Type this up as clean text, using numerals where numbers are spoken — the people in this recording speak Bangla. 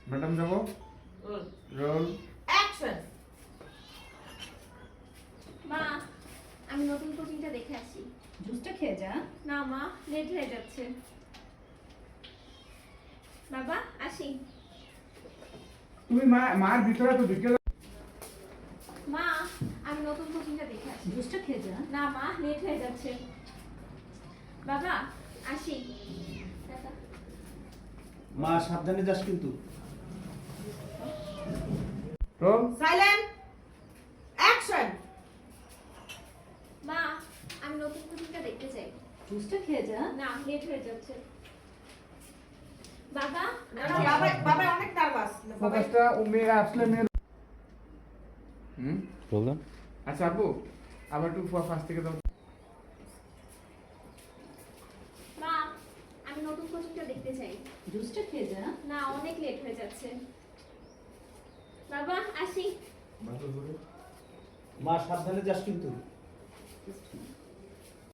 ম্যাডাম যাবো রোল অ্যাকশন। মা আমি নতুন কোচিংটা দেখে আসি। জুসটা খেয়ে যা। না মা লেট হয়ে যাচ্ছে। বাবা আসি। তুমি মার ভিতরে তো ঢুকে মা আমি নতুন কোচিংটা দেখে আসি। জুসটা খেয়ে যা। না মা লেট হয়ে যাচ্ছে। বাবা আসি। টাটা। মা সাবধানে যাস কিন্তু। Roll silent action. মা আমি নতুন কোচিংটা দেখতে চাই। জুসটা খেয়ে যা। না লেট হয়ে যাচ্ছে। বাবা বাবা বাবা অনেক নার্ভাস। ফোকাসটা ও মেয়ে আসলে মেয়ের বললাম আচ্ছা আপু আবার একটু ফার্স্ট থেকে দাও। মা আমি নতুন কোচিংটা দেখতে চাই। জুসটা খেয়ে যা। না অনেক লেট হয়ে যাচ্ছে। বাবা আসি। মা সাবধানে যাস কিন্তু। Just